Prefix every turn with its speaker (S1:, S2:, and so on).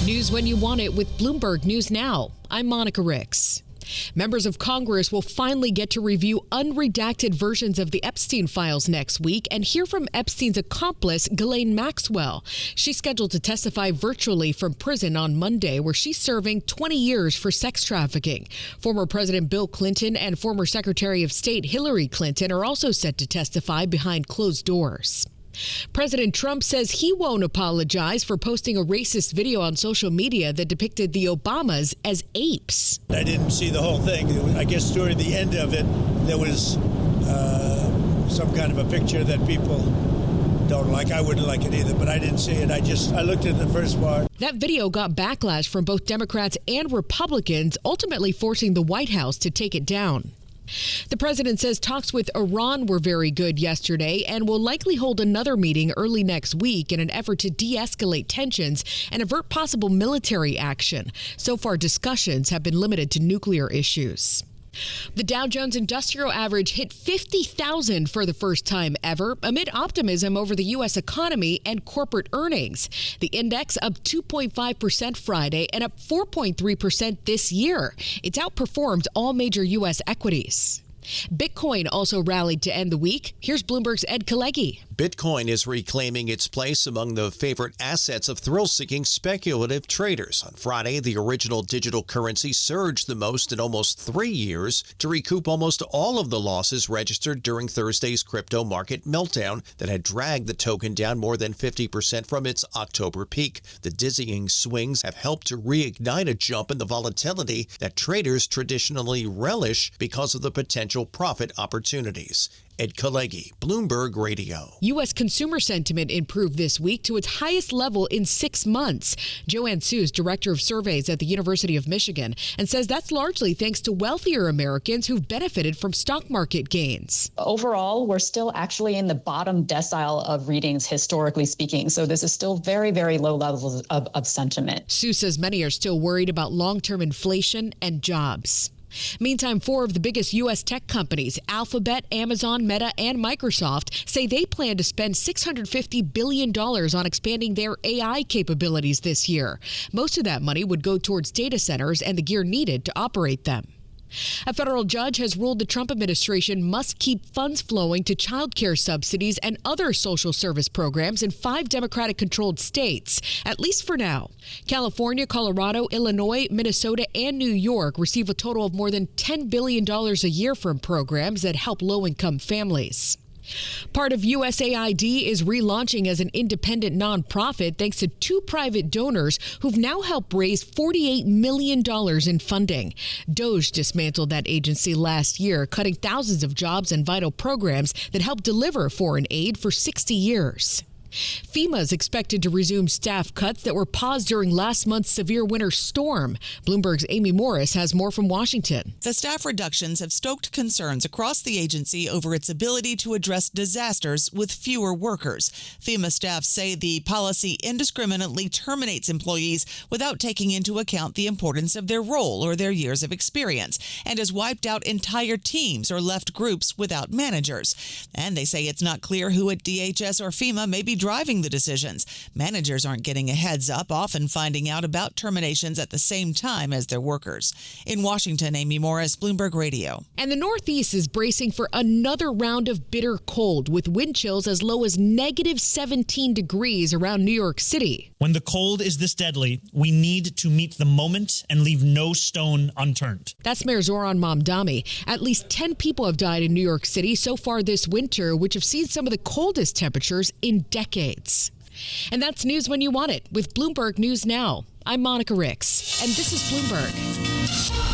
S1: News when you want it with Bloomberg News Now. I'm Monica Rix. Members of Congress will finally get to review unredacted versions of the Epstein Files next week and hear from Epstein's accomplice, Ghislaine Maxwell. She's scheduled to testify virtually from prison on Monday, where she's serving 20 years for sex trafficking. Former President Bill Clinton and former Secretary of State Hillary Clinton are also set to testify behind closed doors. President Trump says he won't apologize for posting a racist video on social media that depicted the Obamas as apes.
S2: I didn't see the whole thing. I guess during the end of it, there was some kind of a picture that people don't like. I wouldn't like it either, but I didn't see it. I looked at the first part.
S1: That video got backlash from both Democrats and Republicans, ultimately forcing the White House to take it down. The president says talks with Iran were very good yesterday and will likely hold another meeting early next week in an effort to de-escalate tensions and avert possible military action. So far, discussions have been limited to nuclear issues. The Dow Jones Industrial Average hit 50,000 for the first time ever amid optimism over the U.S. economy and corporate earnings. The index up 2.5% Friday and up 4.3% this year. It's outperformed all major U.S. equities. Bitcoin also rallied to end the week. Here's Bloomberg's Ed Kalegi.
S3: Bitcoin is reclaiming its place among the favorite assets of thrill-seeking speculative traders. On Friday, the original digital currency surged the most in almost 3 years to recoup almost all of the losses registered during Thursday's crypto market meltdown that had dragged the token down more than 50% from its October peak. The dizzying swings have helped to reignite a jump in the volatility that traders traditionally relish because of the potential profit opportunities. Ed Kalegi, Bloomberg Radio.
S1: U.S. consumer sentiment improved this week to its highest level in 6 months. Joanne Sue's director of surveys at the University of Michigan, and says that's largely thanks to wealthier Americans who've benefited from stock market gains.
S4: Overall, we're still actually in the bottom decile of readings, historically speaking. So this is still very, very low levels of sentiment.
S1: Sue says many are still worried about long-term inflation and jobs. Meantime, 4 of the biggest U.S. tech companies, Alphabet, Amazon, Meta, and Microsoft, say they plan to spend $650 billion on expanding their AI capabilities this year. Most of that money would go towards data centers and the gear needed to operate them. A federal judge has ruled the Trump administration must keep funds flowing to child care subsidies and other social service programs in 5 Democratic-controlled states, at least for now. California, Colorado, Illinois, Minnesota, and New York receive a total of more than $10 billion a year from programs that help low-income families. Part of USAID is relaunching as an independent nonprofit thanks to 2 private donors who've now helped raise $48 million in funding. DOGE dismantled that agency last year, cutting thousands of jobs and vital programs that help deliver foreign aid for 60 years. FEMA is expected to resume staff cuts that were paused during last month's severe winter storm. Bloomberg's Amy Morris has more from Washington.
S5: The staff reductions have stoked concerns across the agency over its ability to address disasters with fewer workers. FEMA staff say the policy indiscriminately terminates employees without taking into account the importance of their role or their years of experience, and has wiped out entire teams or left groups without managers. And they say it's not clear who at DHS or FEMA may be driving the decisions. Managers aren't getting a heads up, often finding out about terminations at the same time as their workers. In Washington, Amy Morris, Bloomberg Radio.
S1: And the Northeast is bracing for another round of bitter cold, with wind chills as low as negative 17 degrees around New York City.
S6: When the cold is this deadly, we need to meet the moment and leave no stone unturned.
S1: That's Mayor Zoran Mamdani. At least 10 people have died in New York City so far this winter, which have seen some of the coldest temperatures in decades. And that's news when you want it with Bloomberg News Now. I'm Monica Rix, and this is Bloomberg.